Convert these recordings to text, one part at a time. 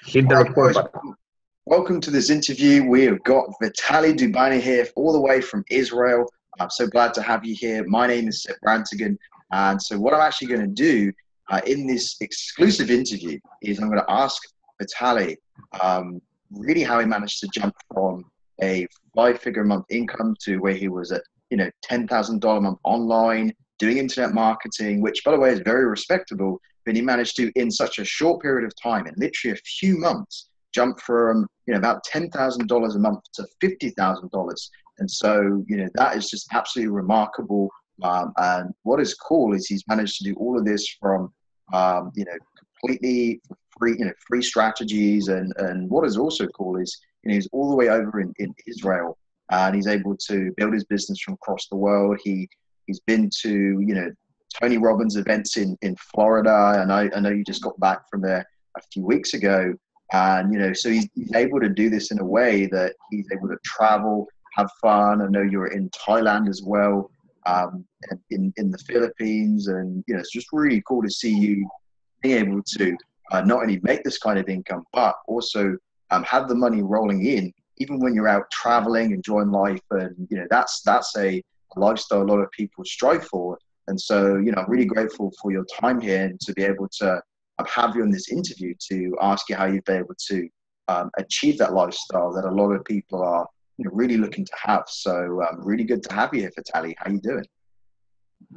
Hit the Hi record guys, button. welcome to this interview. We have got Vitaliy Dubinin here all the way from Israel. I'm so glad to have you here. My name is seb.brantigan, and so what I'm actually going to do in this exclusive interview is I'm going to ask Vitaliy really how he managed to jump from a five-figure a month income to where he was at, $10,000 a month online, doing internet marketing, which by the way is very respectable, but he managed to, in such a short period of time, in literally a few months, jump from about $10,000 a month to $50,000. And so, that is just absolutely remarkable. And what is cool is he's managed to do all of this from, completely free, free strategies. And what is also cool is, he's all the way over in Israel, and he's able to build his business from across the world. He's been to, Tony Robbins events in Florida. And I know you just got back from there a few weeks ago. And, so he's able to do this in a way that he's able to travel, have fun. I know you're in Thailand as well, and in the Philippines. And, it's just really cool to see you being able to not only make this kind of income, but also have the money rolling in, even when you're out traveling, enjoying life. And, that's a lifestyle a lot of people strive for. And so, I'm really grateful for your time here and to be able to have you in this interview to ask you how you've been able to achieve that lifestyle that a lot of people are really looking to have. So really good to have you here, Vitaliy. How you doing?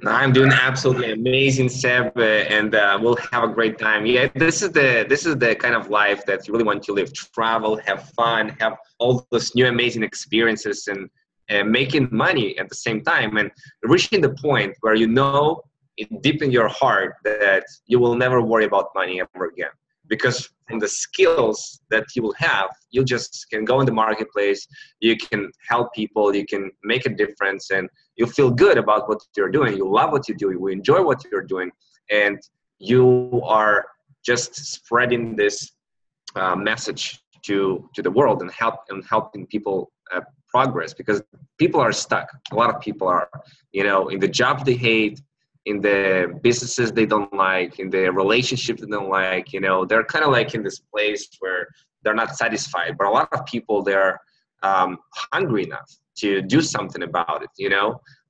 I'm doing absolutely amazing, Seb, and we'll have a great time. Yeah, this is the kind of life that you really want to live: travel, have fun, have all those new amazing experiences, and making money at the same time, and reaching the point where deep in your heart that you will never worry about money ever again. Because from the skills that you will have, you just can go in the marketplace, you can help people, you can make a difference, and you feel good about what you're doing. You love what you do, you enjoy what you're doing, and you are just spreading this message to the world and helping people progress, because people are stuck. A lot of people are, in the jobs they hate, in the businesses they don't like, in the relationships they don't like. They're kind of like in this place where they're not satisfied. But a lot of people, they're hungry enough to do something about it.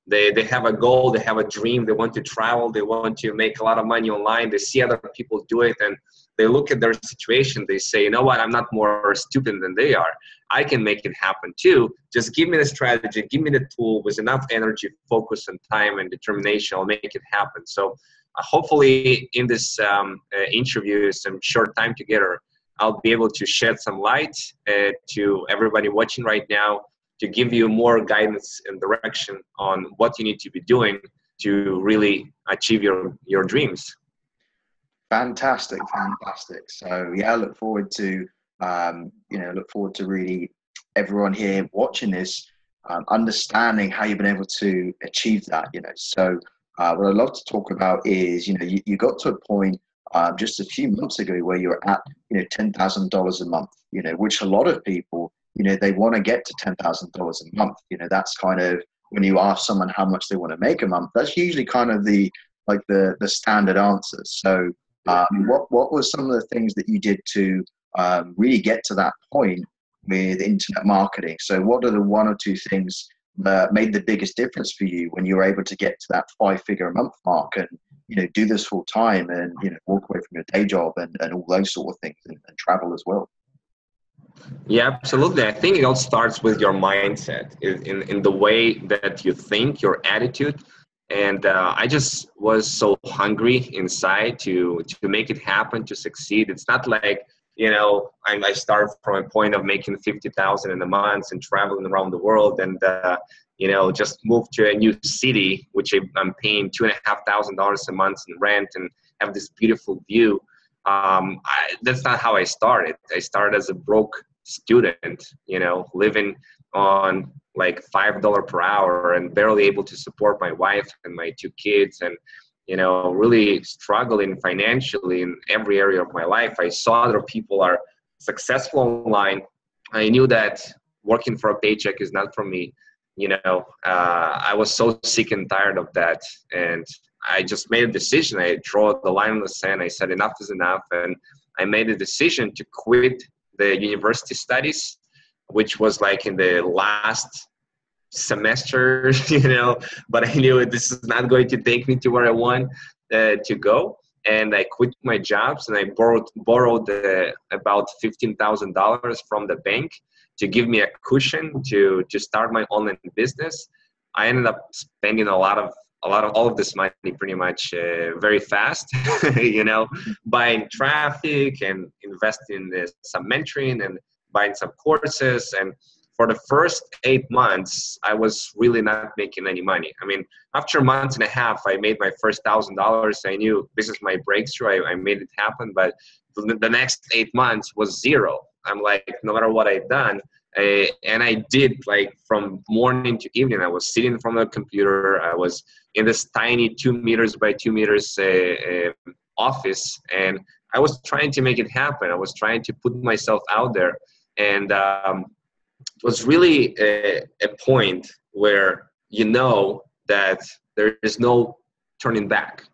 They have a goal, they have a dream, they want to travel, they want to make a lot of money online, they see other people do it, and they look at their situation, they say, you know what, I'm not more stupid than they are. I can make it happen too. Just give me the strategy, give me the tool with enough energy, focus, and time and determination, I'll make it happen. So hopefully in this interview, some short time together, I'll be able to shed some light to everybody watching right now, to give you more guidance and direction on what you need to be doing to really achieve your dreams. Fantastic. So yeah, I look forward to really everyone here watching this understanding how you've been able to achieve that. So what I'd love to talk about is you got to a point just a few months ago where you're at $10,000 a month, which a lot of people they want to get to $10,000 a month. That's kind of, when you ask someone how much they want to make a month, that's usually kind of the standard answer. So what were some of the things that you did to really get to that point with internet marketing? So what are the one or two things that made the biggest difference for you when you were able to get to that five-figure a month mark and do this full time and walk away from your day job and all those sort of things and travel as well? Yeah, absolutely. I think it all starts with your mindset, in the way that you think, your attitude. And I just was so hungry inside to make it happen, to succeed. It's not like, I started from a point of making 50,000 in a month and traveling around the world and, just moved to a new city, which I'm paying $2,500 a month in rent and have this beautiful view. That's not how I started. I started as a broke student, living on like $5 per hour and barely able to support my wife and my two kids, and really struggling financially in every area of my life. I saw other people are successful online. I knew that working for a paycheck is not for me. I was so sick and tired of that, and I just made a decision. I drew the line in the sand. I said enough is enough, and I made a decision to quit the university studies, which was like in the last semester, but I knew this is not going to take me to where I want to go. And I quit my jobs, and I borrowed about $15,000 from the bank to give me a cushion to start my online business. I ended up spending a lot of all of this money pretty much very fast, buying traffic and investing in some mentoring and buying some courses. And for the first 8 months, I was really not making any money. I mean, after a month and a half, I made my first $1,000. I knew this is my breakthrough. I made it happen. But the next 8 months was zero. I'm like, no matter what I've done, and I did, like, from morning to evening, I was sitting in front of the computer. I was in this tiny 2 meters by 2 meters office, and I was trying to make it happen. I was trying to put myself out there. And it was really a point where that there is no turning back.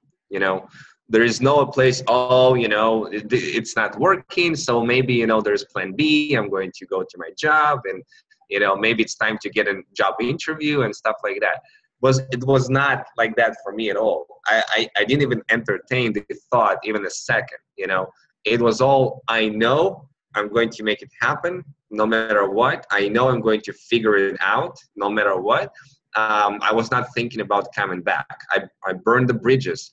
There is no place, it's not working, so maybe, there's plan B. I'm going to go to my job, and, maybe it's time to get a job interview and stuff like that. It was not like that for me at all. I didn't even entertain the thought even a second. It was all, I know I'm going to make it happen no matter what. I know I'm going to figure it out no matter what. I was not thinking about coming back. I burned the bridges.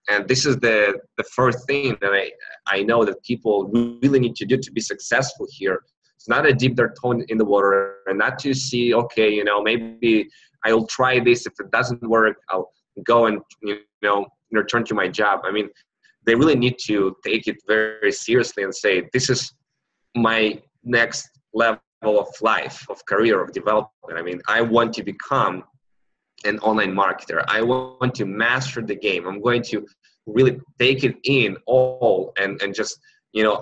And this is the first thing that I know that people really need to do to be successful here. It's not to dip their toe in the water, and not to see, okay, maybe I'll try this. If it doesn't work, I'll go and, return to my job. I mean, they really need to take it very seriously and say, this is my next level of life, of career, of development. I mean, I want to become an online marketer. I want to master the game. I'm going to really take it in all and just,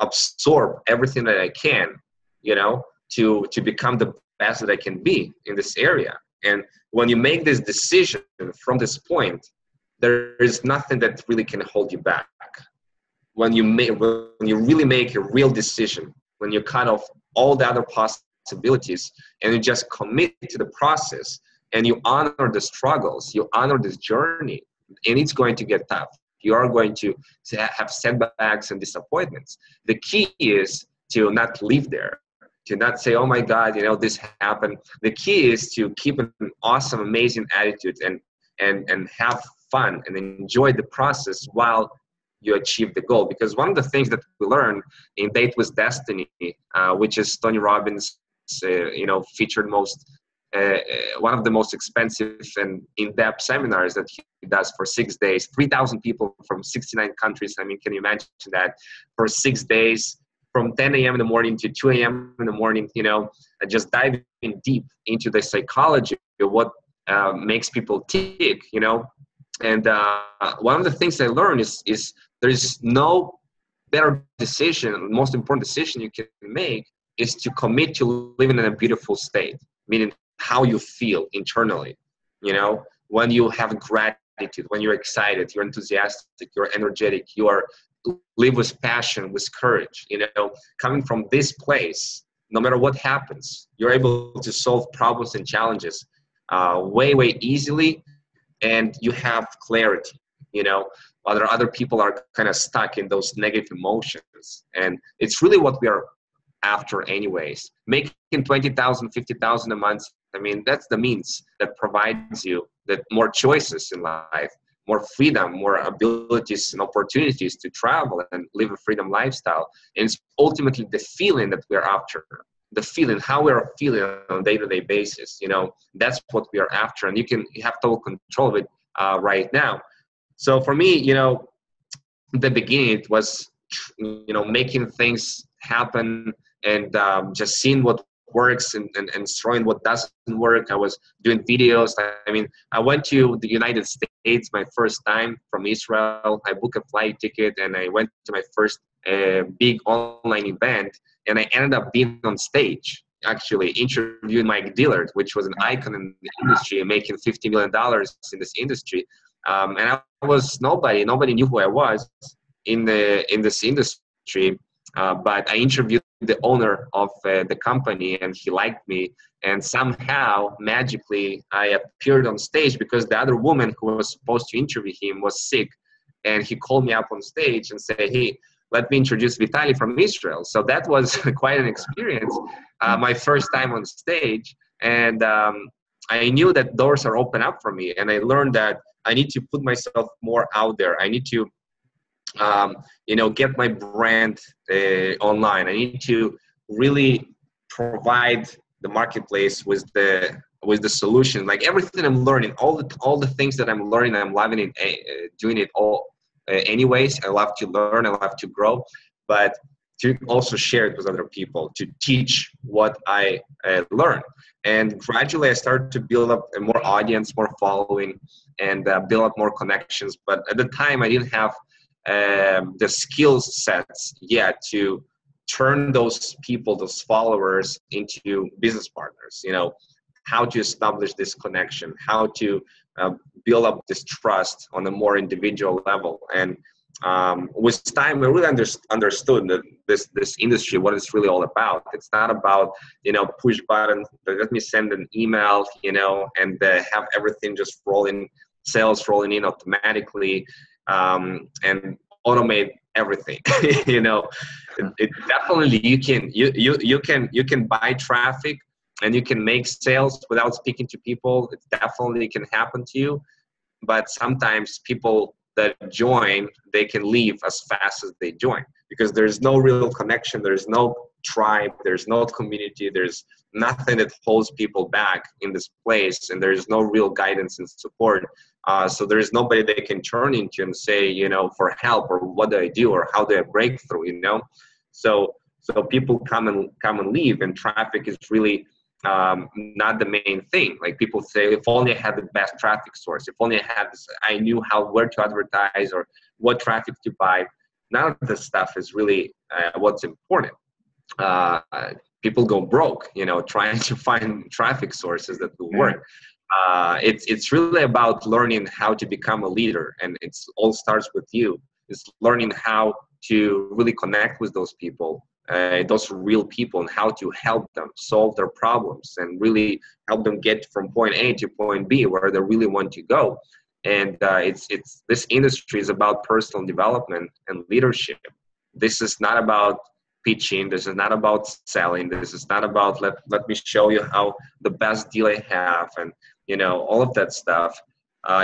absorb everything that I can, to become the best that I can be in this area. And when you make this decision from this point, there is nothing that really can hold you back. When you really make a real decision, when you cut off all the other possibilities and you just commit to the process, and you honor the struggles, you honor this journey, and it's going to get tough. You are going to have setbacks and disappointments. The key is to not live there, to not say, oh my God, this happened. The key is to keep an awesome, amazing attitude and have fun and enjoy the process while you achieve the goal. Because one of the things that we learned in Date with Destiny, which is Tony Robbins' featured one of the most expensive and in-depth seminars that he does for 6 days, 3,000 people from 69 countries. I mean, can you imagine that? For 6 days, from 10 a.m. in the morning to 2 a.m. in the morning, just diving deep into the psychology of what makes people tick, And one of the things I learned is there's no better decision, most important decision you can make is to commit to living in a beautiful state, meaning how you feel internally, when you have gratitude, when you're excited, you're enthusiastic, you're energetic, you live with passion, with courage, coming from this place, no matter what happens, you're able to solve problems and challenges way, way easily, and you have clarity, while other people are kind of stuck in those negative emotions. And it's really what we are after anyways. Making 20,000, 50,000 a month, I mean, that's the means that provides you that more choices in life, more freedom, more abilities and opportunities to travel and live a freedom lifestyle. And it's ultimately the feeling that we're after, the feeling, how we're feeling on a day-to-day basis. That's what we are after, and you have total control of it right now. So for me, the beginning, it was, making things happen and just seeing what works and destroying what doesn't work. I was doing videos. I mean, I went to the United States my first time from Israel. I booked a flight ticket and I went to my first big online event, and I ended up being on stage, actually interviewing Mike Dillard, which was an icon in the industry, making $50 million in this industry. And I was nobody knew who I was in this industry. industry, but I interviewed the owner of the company, and he liked me. And somehow, magically, I appeared on stage because the other woman who was supposed to interview him was sick. And he called me up on stage and said, hey, let me introduce Vitaliy from Israel. So that was quite an experience, my first time on stage. And I knew that doors are open up for me. And I learned that I need to put myself more out there. I need to get my brand online. I need to really provide the marketplace with the solution. Like everything I'm learning, all the things that I'm learning, I'm loving it, doing it all anyways. I love to learn, I love to grow, but to also share it with other people, to teach what I learn. And gradually I started to build up a more audience, more following, and build up more connections. But at the time I didn't have the skill sets yet to turn those people, those followers, into business partners. How to establish this connection, how to build up this trust on a more individual level. And with time, I really understood that this industry, what it's really all about. It's not about, push button, let me send an email, and have everything just sales rolling in automatically, and automate everything. It definitely, you can buy traffic and you can make sales without speaking to people. It definitely can happen to you, but sometimes people that join, they can leave as fast as they join, because there's no real connection, there's no tribe, there's no community, there's nothing that holds people back in this place, and there's no real guidance and support. So there's nobody they can turn into and say, for help, or what do I do, or how do I break through, So people come and leave, and traffic is really not the main thing. Like people say, if only I had the best traffic source, if only I knew where to advertise or what traffic to buy. None of this stuff is really what's important. People go broke, trying to find traffic sources that will work. It's really about learning how to become a leader, and it all starts with you. It's learning how to really connect with those people, those real people, and how to help them solve their problems and really help them get from point A to point B where they really want to go. And this industry is about personal development and leadership. This is not about pitching. This is not about selling. This is not about let me show you how the best deal I have, and all of that stuff.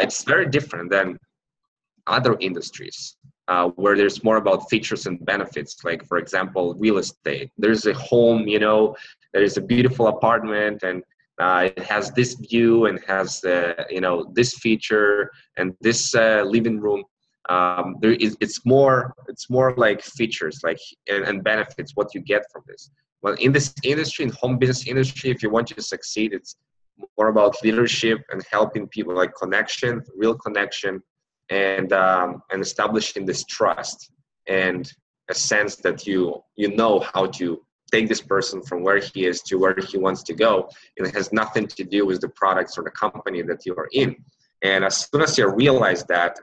It's very different than other industries where there's more about features and benefits. Like, for example, real estate. There's a home, there's a beautiful apartment, and it has this view and has this feature and this living room. It's more like features, and benefits, what you get from this. Well, in this industry, in home business industry, if you want to succeed, it's more about leadership and helping people, like connection, real connection, and establishing this trust and a sense that you know how to take this person from where he is to where he wants to go. And it has nothing to do with the products or the company that you are in. And as soon as I realized that,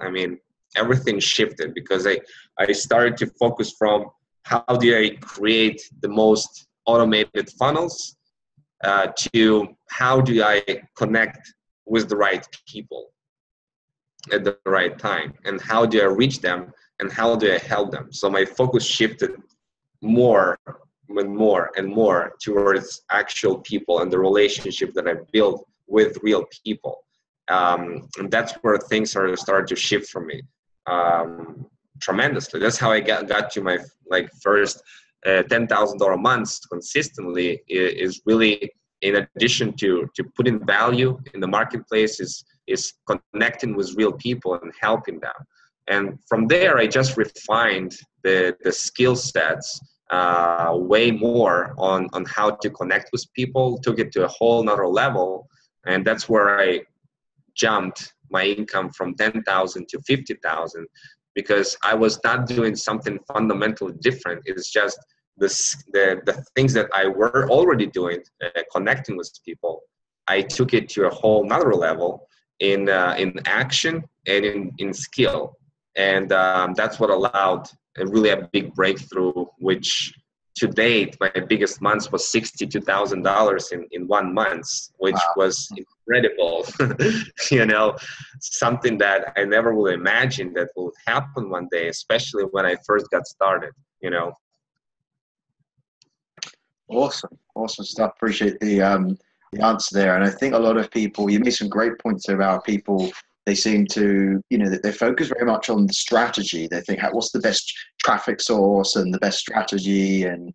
everything shifted, because I started to focus from how do I create the most automated funnels to how do I connect with the right people at the right time, and how do I reach them, and how do I help them. So my focus shifted more and more towards actual people and the relationship that I built with real people. And that's where things started to shift for me tremendously. That's how I got to my first $10,000 months consistently. Is really, in addition to putting value in the marketplace, is connecting with real people and helping them. And from there, I just refined the skill sets way more on how to connect with people, took it to a whole nother level. And that's where I jumped my income from 10,000 to 50,000, because I was not doing something fundamentally different. It's just the things that I were already doing, connecting with people. I took it to a whole nother level in action and in skill. And that's what allowed really a big breakthrough, which to date, my biggest month was $62,000 in 1 month, which Wow. was incredible. Something that I never would imagine that would happen one day, especially when I first got started. Awesome stuff. Appreciate the answer there. And I think a lot of people, you made some great points about people. They seem to, that they focus very much on the strategy. They think, what's the best traffic source and the best strategy, and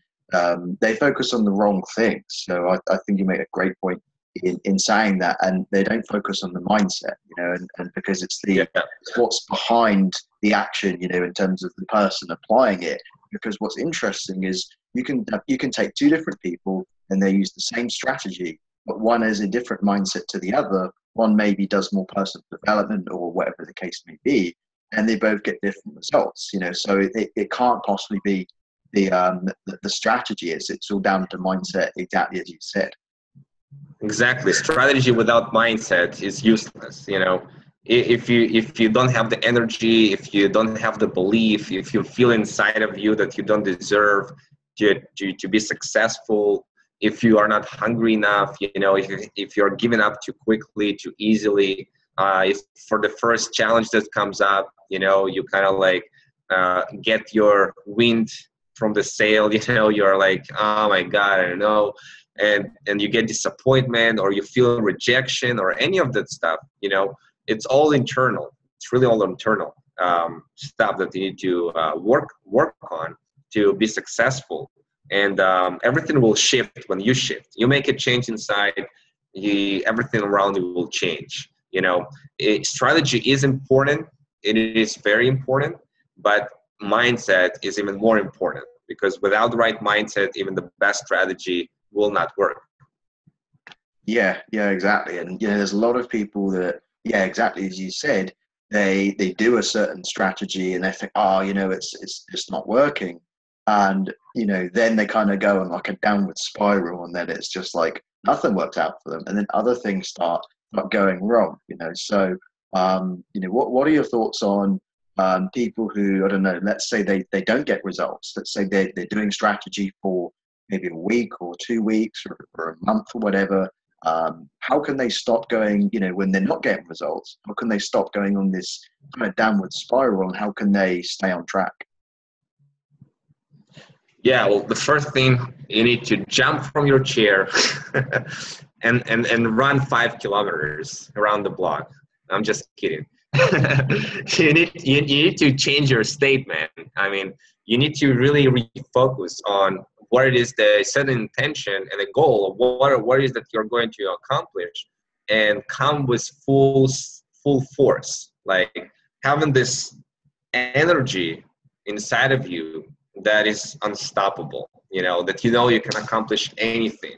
they focus on the wrong things. So I think you made a great point in saying that, and they don't focus on the mindset, and because it's it's what's behind the action, in terms of the person applying it. Because what's interesting is you can take two different people and they use the same strategy, but one has a different mindset to the other. One maybe does more personal development or whatever the case may be, and they both get different results. So it can't possibly be the strategy. It's all down to mindset, exactly as you said. Exactly. Strategy without mindset is useless. If you don't have the energy, if you don't have the belief, if you feel inside of you that you don't deserve to be successful, if you are not hungry enough, if you're giving up too quickly, too easily, if for the first challenge that comes up, you kind of get your wind from the sail, you're like, oh my God, I don't know. And you get disappointment, or you feel rejection, or any of that stuff, it's all internal. It's really all internal stuff that you need to work on to be successful. And everything will shift when you shift. You make a change inside, everything around you will change. Strategy is important. It is very important, but mindset is even more important, because without the right mindset, even the best strategy will not work. Yeah, exactly. And there's a lot of people that, exactly as you said, they do a certain strategy and they think, it's just not working, and then they kind of go on like a downward spiral, and then it's just like nothing works out for them, and then other things start going wrong. So what are your thoughts on people who, I don't know, let's say they don't get results. Let's say they're doing strategy for maybe a week or 2 weeks or a month or whatever. How can they stop going, when they're not getting results? How can they stop going on this kind of downward spiral, and how can they stay on track? Yeah, well, the first thing, you need to jump from your chair and run 5 kilometers around the block. I'm just kidding. you need to change your statement. I mean, you need to really refocus on what it is, the set intention and the goal of what it is that you're going to accomplish, and come with full force, like having this energy inside of you that is unstoppable, that you can accomplish anything.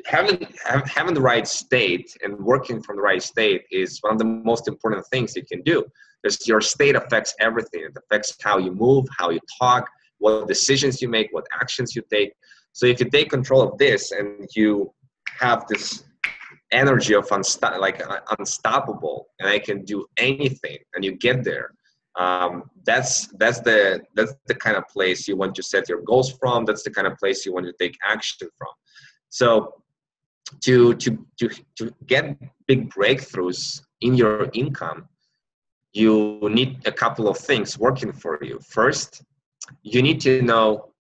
Having the right state and working from the right state is one of the most important things you can do, because your state affects everything. It affects how you move, how you talk, what decisions you make, what actions you take. So if you take control of this and you have this energy of unstoppable, and I can do anything, and you get there, that's the kind of place you want to set your goals from. That's the kind of place you want to take action from. So to get big breakthroughs in your income, you need a couple of things working for you. First, you need to know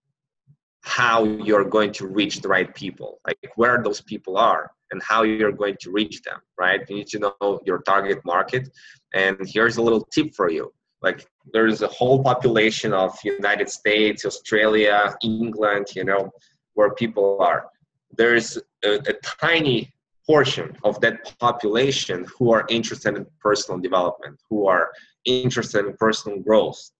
how you're going to reach the right people, like where those people are and how you're going to reach them, right? You need to know your target market. And here's a little tip for you. Like, there's a whole population of United States, Australia, England, where people are. There's a tiny portion of that population who are interested in personal development, who are interested in personal growth.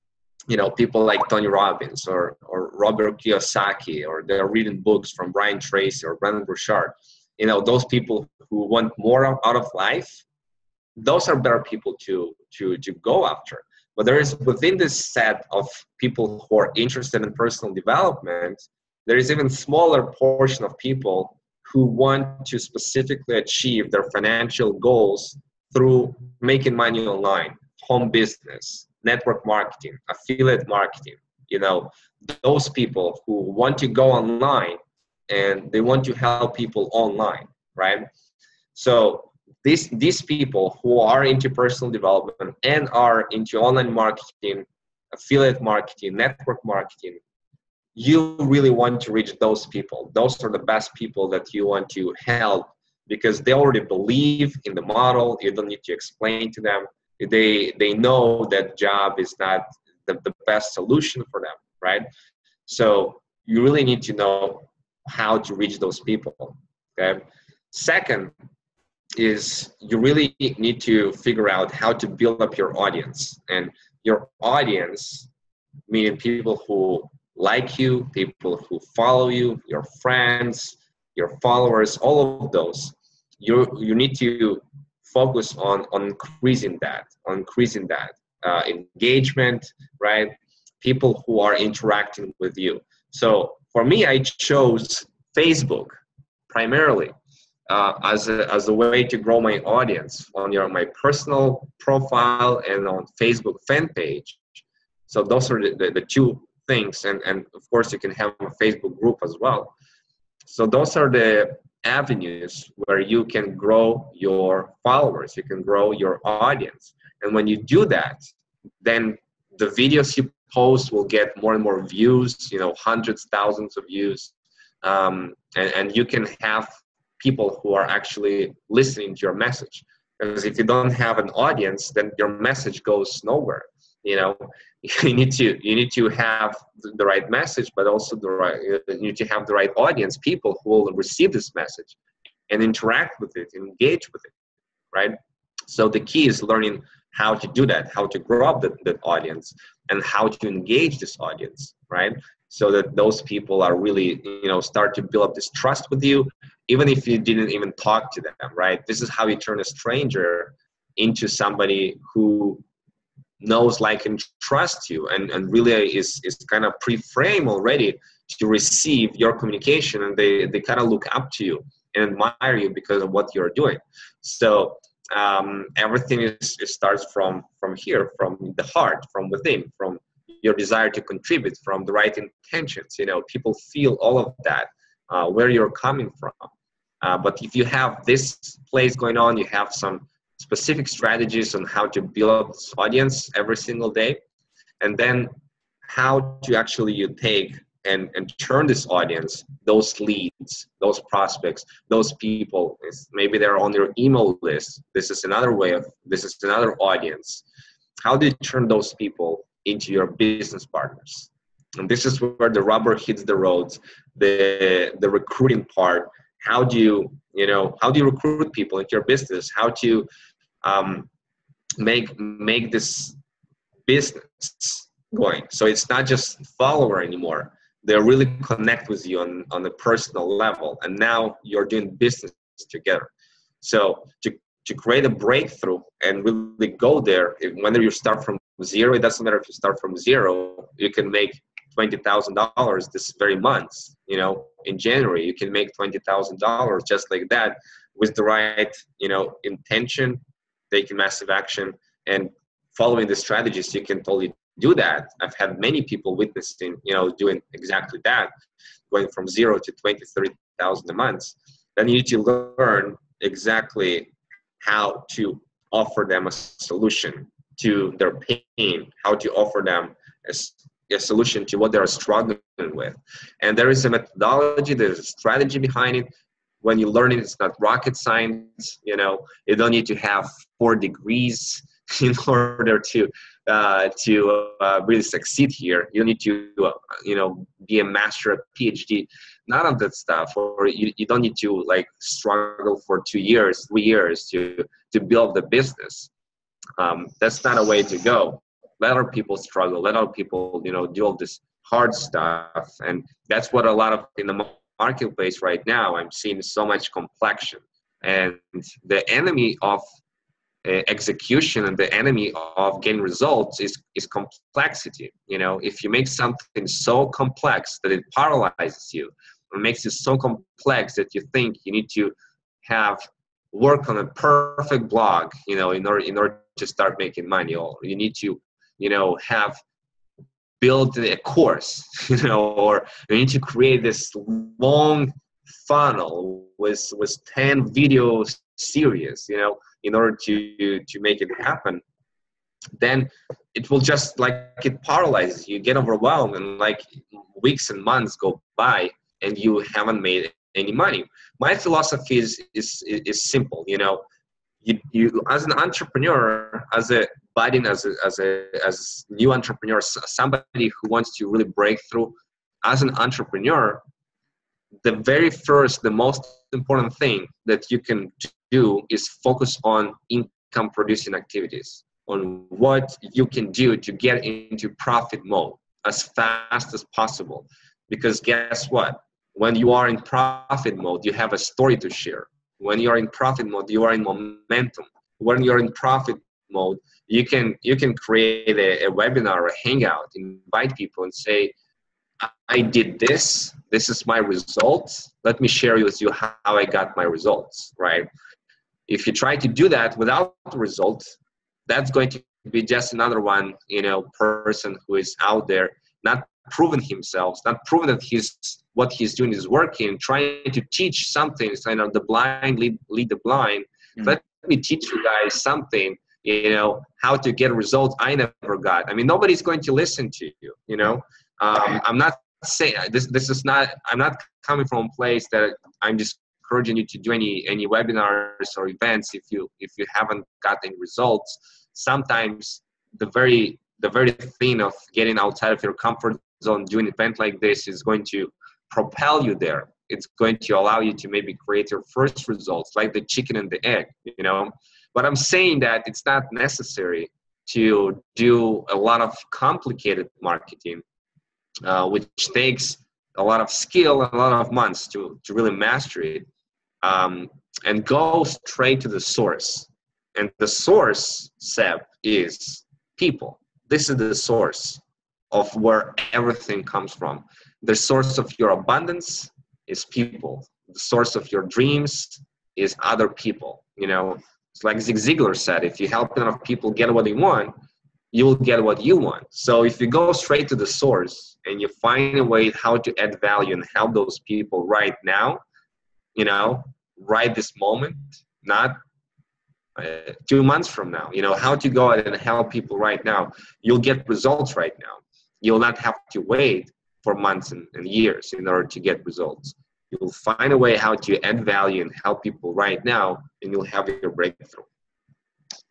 People like Tony Robbins or Robert Kiyosaki, or they're reading books from Brian Tracy or Brendon Burchard. Those people who want more out of life, those are better people to go after. But there is, within this set of people who are interested in personal development, there is even smaller portion of people who want to specifically achieve their financial goals through making money online, home business, network marketing, affiliate marketing, you know, those people who want to go online and they want to help people online, right? So these people who are into personal development and are into online marketing, affiliate marketing, network marketing, you really want to reach those people. Those are the best people that you want to help because they already believe in the model. You don't need to explain to them. They know that job is not the best solution for them, right? So you really need to know how to reach those people, okay? Second is you really need to figure out how to build up your audience. And your audience, meaning people who like you, people who follow you, your friends, your followers, all of those, you need to focus on increasing that, engagement, right? People who are interacting with you. So for me, I chose Facebook primarily as a way to grow my audience on my personal profile and on Facebook fan page. So those are the two things. And of course, you can have a Facebook group as well. So those are the avenues where you can grow your followers, you can grow your audience. And when you do that, then the videos you post will get more and more views, you know, hundreds, thousands of views. And you can have people who are actually listening to your message. Because if you don't have an audience, then your message goes nowhere. You know, you need to have the right message, but also you need to have the right audience, people who will receive this message and interact with it, engage with it, right? So the key is learning how to do that, how to grow up that audience, and how to engage this audience, right? So that those people are really, you know, start to build up this trust with you, even if you didn't even talk to them, right? This is how you turn a stranger into somebody who knows, like, and trusts you, and really is kind of pre-framed already to receive your communication, and they kind of look up to you and admire you because of what you're doing. So everything starts from here, from the heart, from within, from your desire to contribute, from the right intentions. You know, people feel all of that, where you're coming from. But if you have this place going on, you have some specific strategies on how to build up this audience every single day, and then how to actually you take and turn this audience, those leads, those prospects, those people, maybe they're on your email list. This is another audience. How do you turn those people into your business partners? And this is where the rubber hits the road, the recruiting part. How do you recruit people into your business? How to make this business going? So it's not just follower anymore. They really connect with you on a personal level, and now you're doing business together. So to create a breakthrough and really go there, whether you start from zero, it doesn't matter if you start from zero, you can make $20,000 this very month. You know, in January, you can make $20,000 just like that with the right, you know, intention, taking massive action, and following the strategies. You can totally do that. I've had many people witnessing, you know, doing exactly that, going from zero to 20, 30,000 a month. Then you need to learn exactly how to offer them a solution to their pain, how to offer them a solution to what they're struggling with. And there is a methodology, there's a strategy behind it. When you learn it, it's not rocket science. You know, you don't need to have 4 degrees in order to really succeed here. You need to, be a master, a PhD, none of that stuff. Or you don't need to like struggle for 2 years, 3 years to build the business. That's not a way to go. Let other people struggle. Let other people, do all this hard stuff. And that's what a lot of in the marketplace right now, I'm seeing so much complexion. And the enemy of execution and the enemy of getting results is complexity. If you make something so complex that it paralyzes you, or makes it so complex that you think you need to work on a perfect blog, in order to start making money, or you need to have built a course, or you need to create this long funnel with 10 video series, in order to make it happen, then it will just it paralyzes you, get overwhelmed, and weeks and months go by and you haven't made any money. My philosophy is simple. You as an entrepreneur, as a new entrepreneur, somebody who wants to really break through as an entrepreneur, the most important thing that you can do is focus on income producing activities, on what you can do to get into profit mode as fast as possible. Because guess what? When you are in profit mode, you have a story to share. When you are in profit mode, you are in momentum. When you're in profit mode, you can create a webinar or a hangout, invite people and say, I did this. This is my results. Let me share with you how I got my results, right? If you try to do that without the results, that's going to be just another one, person who is out there not proven himself, not proven that what he's doing is working, trying to teach something. The blind lead the blind. Let me teach you guys something, how to get results I never got. I mean, nobody's going to listen to you, I'm not saying this is not, I'm not coming from a place that I'm just encouraging you to do any webinars or events if you haven't got any results. Sometimes the very thing of getting outside of your comfort zone, doing an event like this, is going to propel you there. It's going to allow you to maybe create your first results, like the chicken and the egg, But I'm saying that it's not necessary to do a lot of complicated marketing, which takes a lot of skill and a lot of months to really master it, and go straight to the source. And the source, Seb, is people. This is the source of where everything comes from. The source of your abundance is people. The source of your dreams is other people. It's like Zig Ziglar said, if you help enough people get what they want, you will get what you want. So if you go straight to the source and you find a way how to add value and help those people right now, right this moment, not 2 months from now, how to go out and help people right now, you'll get results right now. You'll not have to wait for months and years in order to get results. You'll find a way how to add value and help people right now, and you'll have your breakthrough.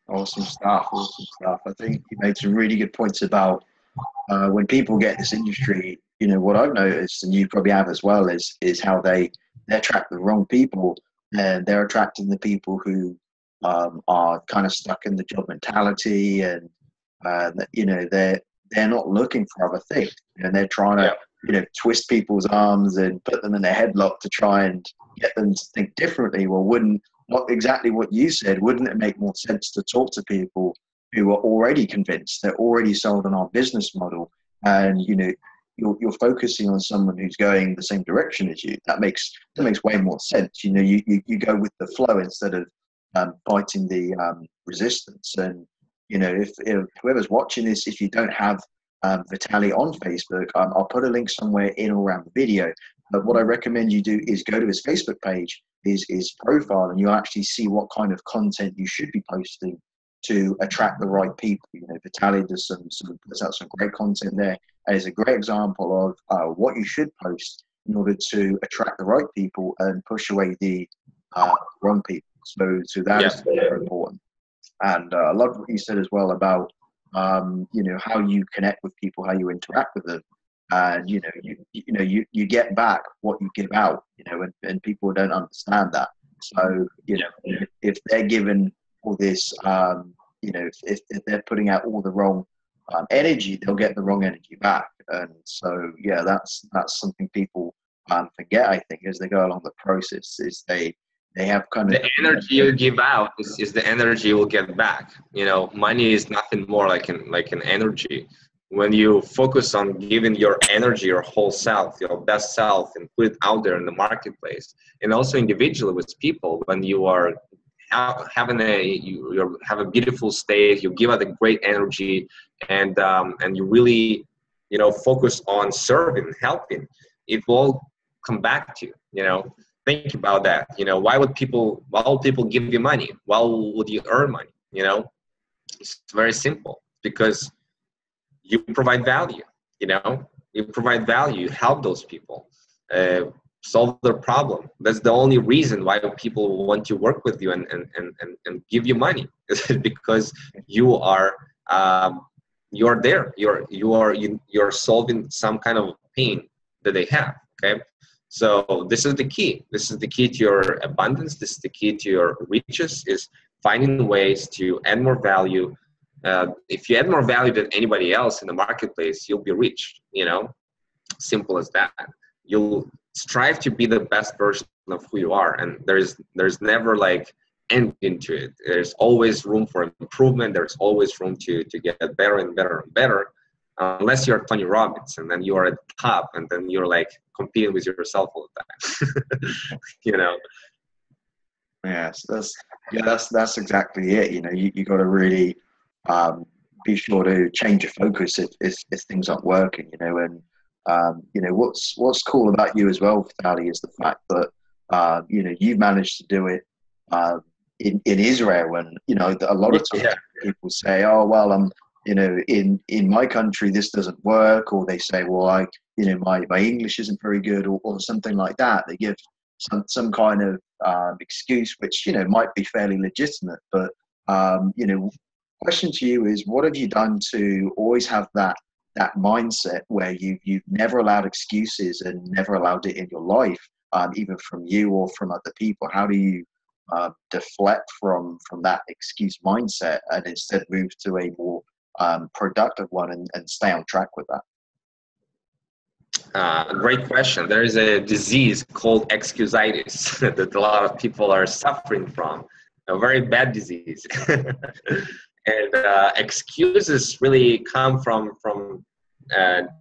Awesome stuff. I think you made some really good points about when people get this industry, what I've noticed, and you probably have as well, is how they attract the wrong people, and they're attracting the people who are kind of stuck in the job mentality, and they're not looking for other things, and they're trying to twist people's arms and put them in a headlock to try and get them to think differently. Well, not exactly what you said, wouldn't it make more sense to talk to people who are already convinced, they're already sold on our business model, and you're focusing on someone who's going the same direction as you? That makes way more sense. You go with the flow instead of fighting the resistance. And if whoever's watching this, if you don't have Vitaliy on Facebook, I'll put a link somewhere in or around the video. But what I recommend you do is go to his Facebook page, his profile, and you'll actually see what kind of content you should be posting to attract the right people. Vitaliy does puts out some great content there, and is a great example of what you should post in order to attract the right people and push away the wrong people. So that is very important. And I love what you said as well about how you connect with people, how you interact with them, and you get back what you give out. And people don't understand that. So if they're given all this, if they're putting out all the wrong energy, they'll get the wrong energy back. And so that's something people forget, I think, as they go along the process, is they have kind of the energy you give out is the energy you will get back. Money is nothing more like an energy. When you focus on giving your energy, your whole self, your best self, and put it out there in the marketplace, and also individually with people, when you are having you have a beautiful state, you give out a great energy, and you really, focus on serving, helping, it will come back to you. Think about that. Why would people give you money? Why would you earn money? It's very simple, because you provide value. You provide value, you help those people solve their problem. That's the only reason why people want to work with you and give you money, because you're there. You're solving some kind of pain that they have. Okay, so this is the key. This is the key to your abundance. This is the key to your riches, is finding ways to add more value. If you add more value than anybody else in the marketplace, you'll be rich. Simple as that. You'll strive to be the best version of who you are, and there's never like end into it. There's always room for improvement. There's always room to get better and better and better, unless you're Tony Robbins and then you are at the top and then you're like competing with yourself all the time. Yes, that's exactly it. You got to really be sure to change your focus if things aren't working. And what's cool about you as well, Vitaliy, is the fact that you've managed to do it in Israel, and a lot of times people say, oh well, in my country this doesn't work, or they say, well, my English isn't very good, or something like that. They give some kind of excuse, which might be fairly legitimate, but question to you is, what have you done to always have that mindset where you've never allowed excuses and never allowed it in your life, even from you or from other people? How do you deflect from that excuse mindset and instead move to a more productive one and stay on track with that? Great question. There is a disease called excusitis that a lot of people are suffering from, a very bad disease. And excuses really come from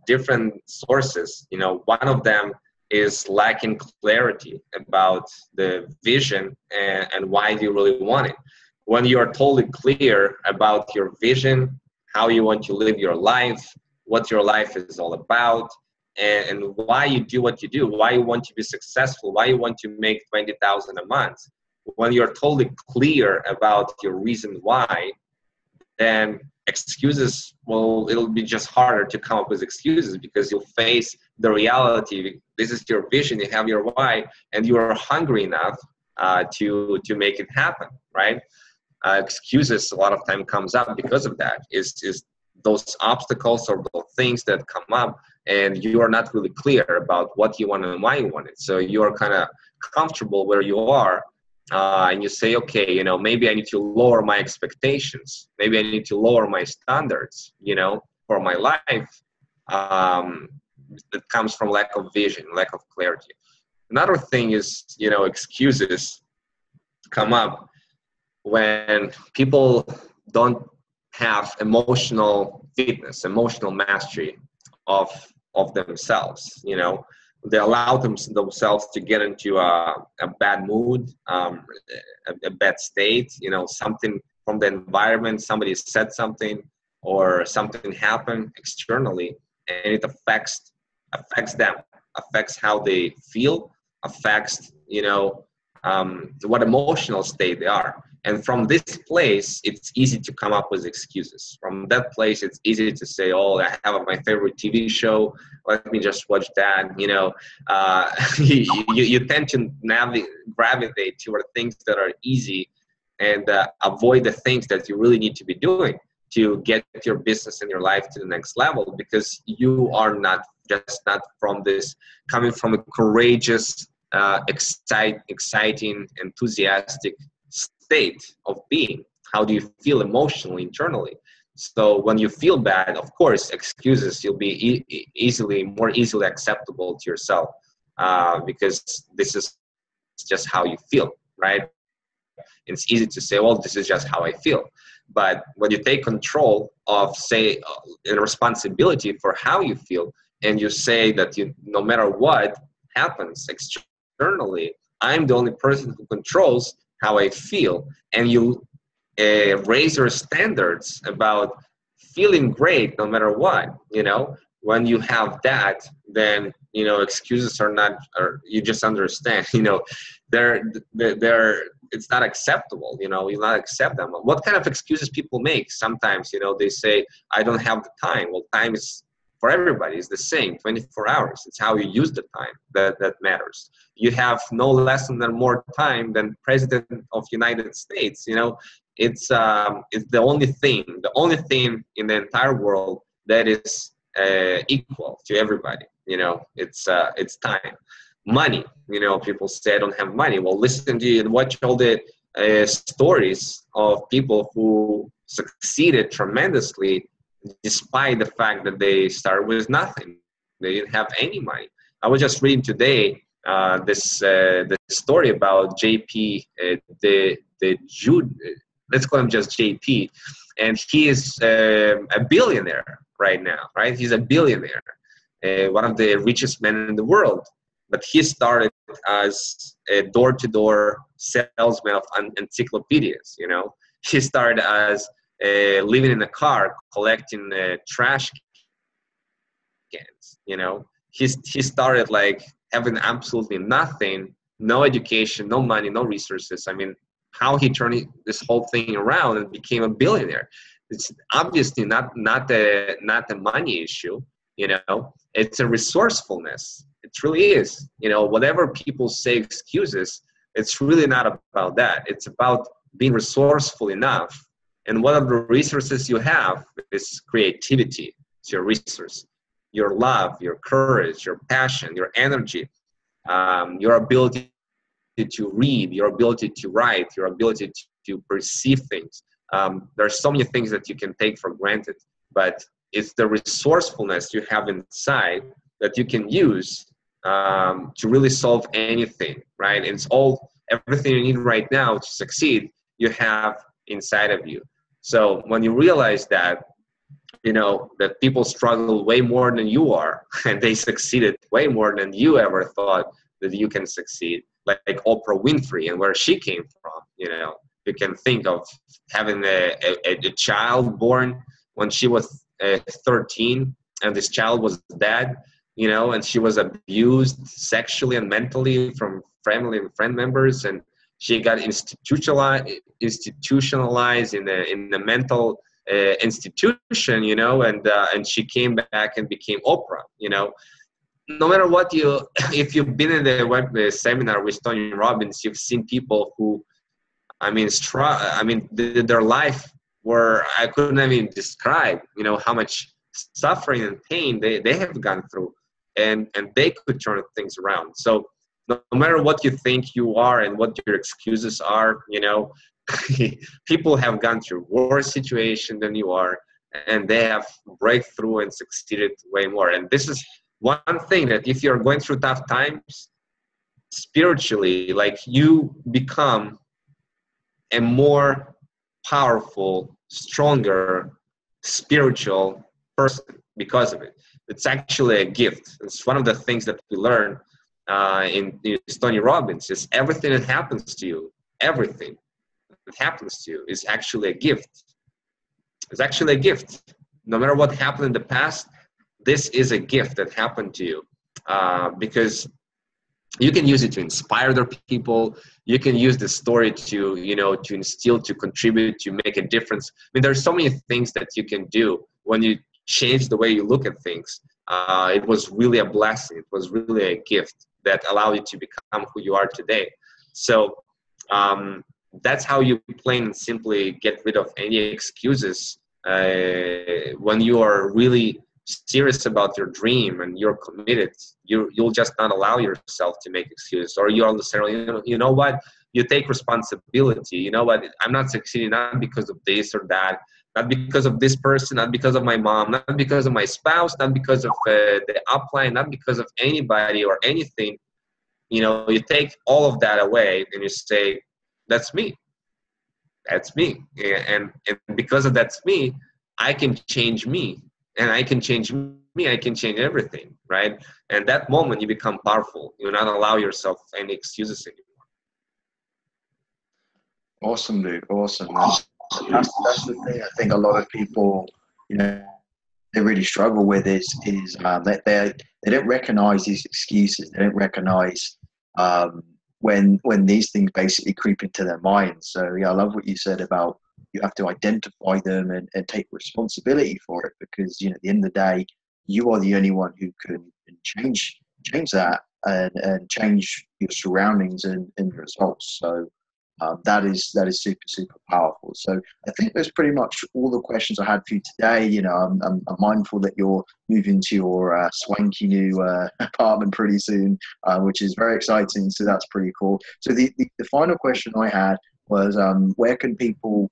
different sources. One of them is lacking clarity about the vision and why you really want it. When you are totally clear about your vision, how you want to live your life, what your life is all about, and why you do what you do, why you want to be successful, why you want to make $20,000 a month. When you're totally clear about your reason why, then excuses, well, it'll be just harder to come up with excuses, because you'll face the reality. This is your vision, you have your why, and you are hungry enough to make it happen, right? Excuses a lot of time comes up because of that, is those obstacles or those things that come up, and you are not really clear about what you want and why you want it. So you are kind of comfortable where you are, and you say, okay, maybe I need to lower my expectations. Maybe I need to lower my standards, for my life. That comes from lack of vision, lack of clarity. Another thing is, excuses come up when people don't have emotional fitness, emotional mastery of themselves. They allow themselves to get into a bad mood, a bad state, something from the environment, somebody said something or something happened externally, and it affects them, affects how they feel, affects, what emotional state they are. And from this place, it's easy to come up with excuses. From that place, it's easy to say, oh, I have my favorite TV show. Let me just watch that. You tend to gravitate toward things that are easy and avoid the things that you really need to be doing to get your business and your life to the next level, because you are not from this, coming from a courageous, exciting, enthusiastic state of being. How do you feel emotionally, internally? So when you feel bad, of course, excuses, you'll be more easily acceptable to yourself, because this is just how you feel, right? It's easy to say, well, this is just how I feel. But when you take control of, say, and responsibility for how you feel, and you say that no matter what happens externally, I'm the only person who controls how I feel, and you raise your standards about feeling great no matter what, you know. When you have that, then, you know, excuses are not, or you just understand, you know, they're it's not acceptable, you know, you not accept them. What kind of excuses people make sometimes, you know, they say, I don't have the time. Well, time is for everybody is the same, 24 hours. It's how you use the time that matters. You have no less than more time than President of United States, you know. It's the only thing in the entire world that is equal to everybody, you know. It's time. Money, you know, people say I don't have money. Well, listen to you and watch all the stories of people who succeeded tremendously despite the fact that they started with nothing. They didn't have any money. I was just reading today the story about JP, the Jude, let's call him just JP, and he is a billionaire right now, right? He's a billionaire, one of the richest men in the world. But he started as a door-to-door salesman of encyclopedias, you know. He started as living in a car collecting trash cans, you know. He started like having absolutely nothing, no education, no money, no resources. I mean, how he turned this whole thing around and became a billionaire. It's obviously not the money issue, you know. It's a resourcefulness. It really is. You know, whatever people say excuses, it's really not about that. It's about being resourceful enough. And one of the resources you have is creativity. It's your resource. Your love, your courage, your passion, your energy, your ability to read, your ability to write, your ability to perceive things. There are so many things that you can take for granted, but it's the resourcefulness you have inside that you can use to really solve anything, right? And it's everything you need right now to succeed, you have inside of you. So when you realize that, you know, that people struggle way more than you are, and they succeeded way more than you ever thought that you can succeed, like Oprah Winfrey and where she came from, you know. You can think of having a child born when she was 13, and this child was dead, you know, and she was abused sexually and mentally from family and friend members, and she got institutionalized in the mental institution, you know, and she came back and became Oprah, you know. No matter what if you've been in the seminar with Tony Robbins, you've seen people who, I mean, their life where I couldn't even describe, you know, how much suffering and pain they have gone through, and they could turn things around. So no matter what you think you are and what your excuses are, you know, people have gone through worse situation than you are, and they have breakthrough and succeeded way more. And this is one thing, that if you're going through tough times spiritually, like, you become a more powerful, stronger spiritual person because of it. It's actually a gift. It's one of the things that we learn in Tony Robbins, is everything that happens to you, everything that happens to you is actually a gift. It's actually a gift. No matter what happened in the past, this is a gift that happened to you, because you can use it to inspire other people. You can use the story to, you know, to instill, to contribute, to make a difference. I mean, there's so many things that you can do when you change the way you look at things. It was really a blessing. It was really a gift that allowed you to become who you are today. So that's how you plain and simply get rid of any excuses when you are really serious about your dream and you're committed. You'll just not allow yourself to make excuses, or you'll necessarily, you know what, you take responsibility. You know what, I'm not succeeding not because of this or that, not because of this person, not because of my mom, not because of my spouse, not because of the upline, not because of anybody or anything. You know, you take all of that away and you say, that's me. That's me. And because of that's me, I can change me. And I can change me, I can change everything, right? And that moment you become powerful. You not allow yourself any excuses anymore. Awesome, dude. Awesome. That's the thing. I think a lot of people you know, they really struggle with is that they don't recognize these excuses. They don't recognize when these things basically creep into their minds. So yeah, I love what you said about you have to identify them and take responsibility for it, because at the end of the day, you are the only one who can change that and change your surroundings and results. So that is super powerful. So I think that's pretty much all the questions I had for you today. I'm mindful that you're moving to your swanky new apartment pretty soon, which is very exciting. So that's pretty cool. So the final question I had was, where can people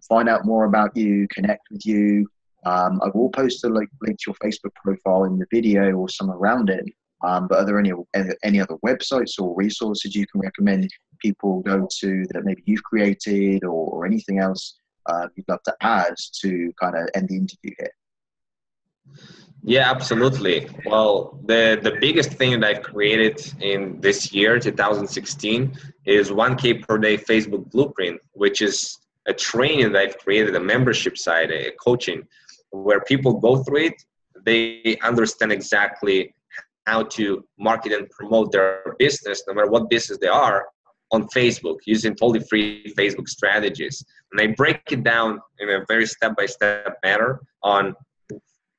find out more about you, connect with you? I will post a link to your Facebook profile in the video or some around it. But are there any other websites or resources you can recommend people go to that maybe you've created, or anything else you'd love to add to kind of end the interview here? Yeah, absolutely. Well, the biggest thing that I've created in this year, 2016, is 1K per day Facebook blueprint, which is a training that I've created, a membership site, a coaching, where people go through it. They understand exactly how to market and promote their business, no matter what business they are, on Facebook, using totally free Facebook strategies. And I break it down in a very step-by-step manner on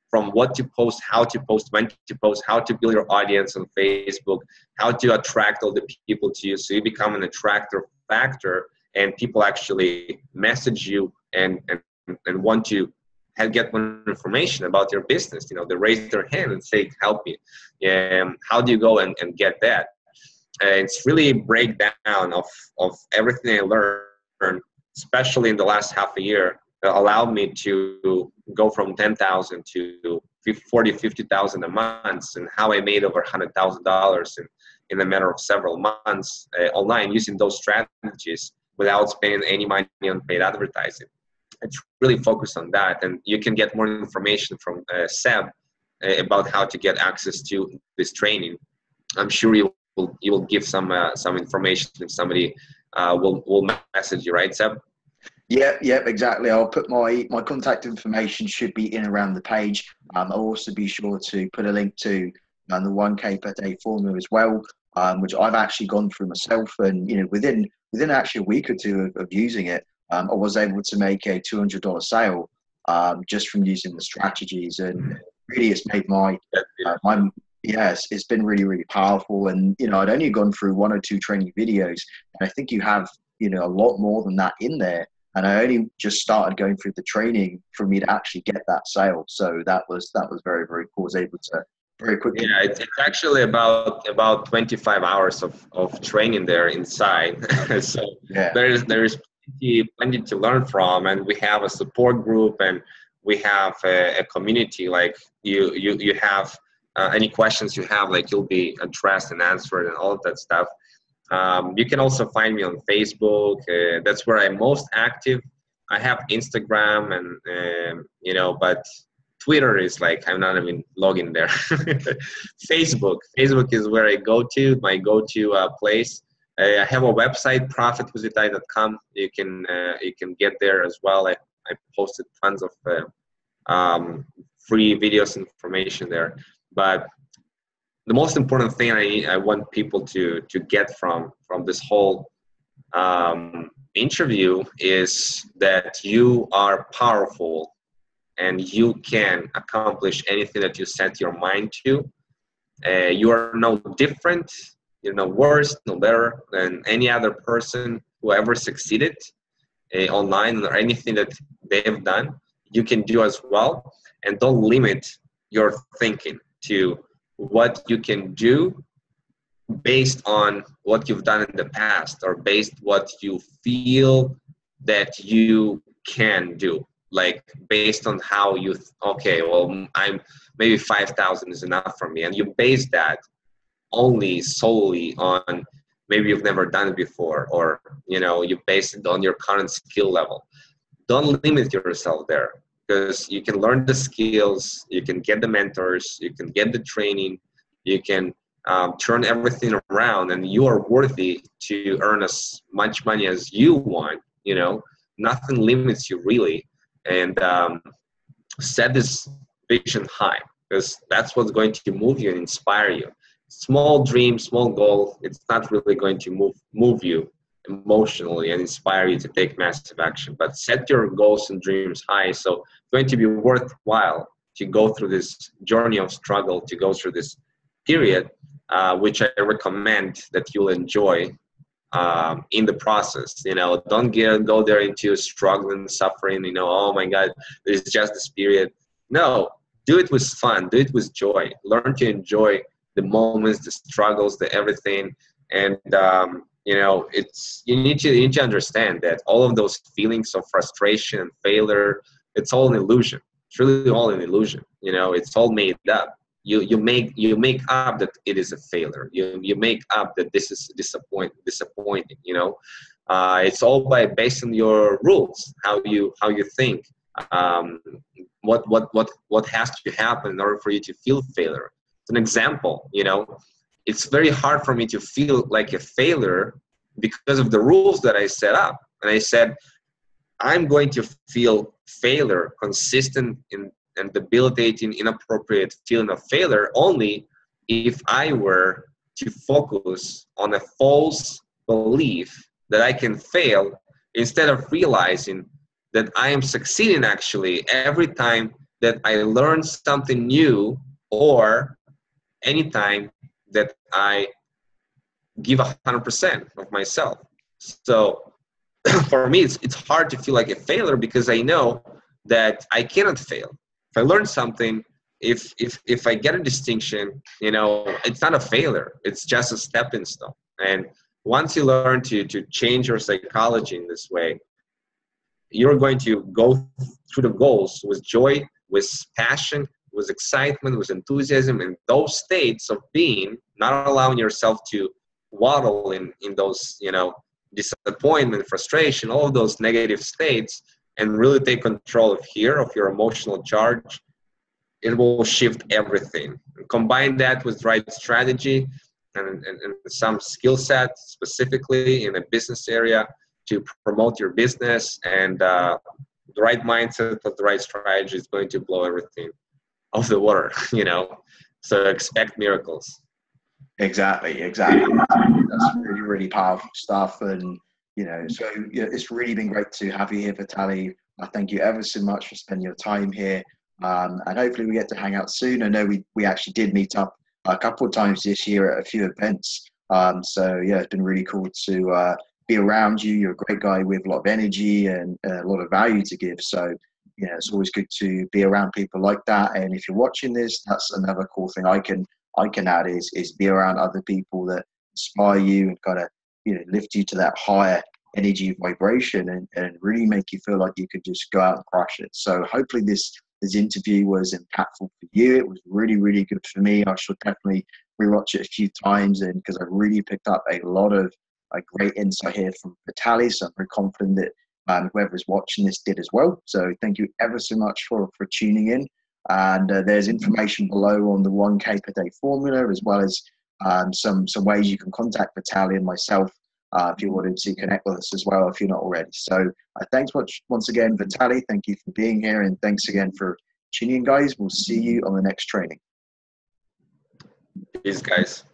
from what to post, how to post, when to post, how to build your audience on Facebook, how to attract all the people to you, so you become an attractor factor and people actually message you and want to get more information about your business. They raise their hand and say, help me. How do you go and get that? It's really a breakdown of everything I learned, especially in the last half a year, that allowed me to go from 10,000 to 40, 50,000 a month, and how I made over $100,000 in a matter of several months online, using those strategies without spending any money on paid advertising. It's really focused on that, and you can get more information from Seb about how to get access to this training. I'm sure you will give some information if somebody will message you, right, Seb? Yeah, exactly. I'll put my contact information should be in around the page. I'll also be sure to put a link to the 1K per day formula as well, which I've actually gone through myself, and within actually a week or two of using it, I was able to make a $200 sale just from using the strategies, and really it's made my yes, it's been really, really powerful. And I'd only gone through one or two training videos, and I think you have a lot more than that in there. And I only just started going through the training for me to actually get that sale. So that was very, very cool. I was able to very quickly. Yeah, it's actually about 25 hours of training there inside. So yeah, there's plenty to learn from, and we have a support group, and we have a community. Like you have any questions you have, like you'll be addressed and answered and all of that stuff. You can also find me on Facebook. That's where I'm most active. I have Instagram and but Twitter is like I'm not even logging there. Facebook is where I go to, my go-to place. I have a website, profitwithvitaliy.com. You can get there as well. I posted tons of free videos, information there. But the most important thing I want people to get from this whole interview is that you are powerful and you can accomplish anything that you set your mind to. You are no different, you're no worse, no better than any other person who ever succeeded online, or anything that they've done, you can do as well. And don't limit your thinking to what you can do based on what you've done in the past, or based what you feel that you can do, like based on how you I'm maybe 5,000 is enough for me, and you base that solely on maybe you've never done it before, or you base it on your current skill level. Don't limit yourself there, because you can learn the skills, you can get the mentors, you can get the training, you can turn everything around, and you are worthy to earn as much money as you want. Nothing limits you really. And set this vision high, because that's what's going to move you and inspire you. Small dream, small goal, it's not really going to move you emotionally and inspire you to take massive action. But set your goals and dreams high, so it's going to be worthwhile to go through this journey of struggle, to go through this period, which I recommend that you'll enjoy in the process. Don't go there into struggling, suffering, oh my God, it's just this period. No, do it with fun, do it with joy, learn to enjoy the moments, the struggles, the everything. And you need to understand that all of those feelings of frustration and failure, it's all an illusion. It's really all an illusion. It's all made up. You make up that it is a failure. You make up that this is disappointing. It's all based on your rules, how you think, what has to happen in order for you to feel failure. It's an example. It's very hard for me to feel like a failure because of the rules that I set up. And I said, I'm going to feel failure, consistent and debilitating, inappropriate feeling of failure, only if I were to focus on a false belief that I can fail, instead of realizing that I am succeeding actually every time that I learn something new, or anytime that I give 100% of myself. So for me, it's hard to feel like a failure, because I know that I cannot fail. If I learn something, if I get a distinction, it's not a failure. It's just a stepping stone. And once you learn to change your psychology in this way, you're going to go through the goals with joy, with passion, with excitement, with enthusiasm, and those states of being, not allowing yourself to waddle in those, disappointment, frustration, all of those negative states, and really take control of your emotional charge. It will shift everything. And combine that with right strategy and some skill set, specifically in a business area, to promote your business, and the right mindset of the right strategy is going to blow everything off the water, So expect miracles. Exactly. That's really, really powerful stuff. And, it's really been great to have you here, Vitaliy. I thank you ever so much for spending your time here. And hopefully we get to hang out soon. I know we actually did meet up a couple of times this year at a few events. So yeah, it's been really cool to be around you. You're a great guy with a lot of energy and a lot of value to give. So, it's always good to be around people like that. And if you're watching this, that's another cool thing I can add is be around other people that inspire you and kind of, lift you to that higher energy vibration and really make you feel like you could just go out and crush it. So hopefully this interview was impactful for you. It was really, really good for me. I should definitely rewatch it a few times, and because I really picked up a lot of great insight here from Vitaliy. So I'm very confident that whoever is watching this did as well. So thank you ever so much for tuning in. And there's information below on the 1K per day formula, as well as some ways you can contact Vitaliy and myself if you wanted to connect with us as well, if you're not already. So thanks once again, Vitaliy. Thank you for being here, and thanks again for tuning in, guys. We'll see you on the next training. Peace, guys.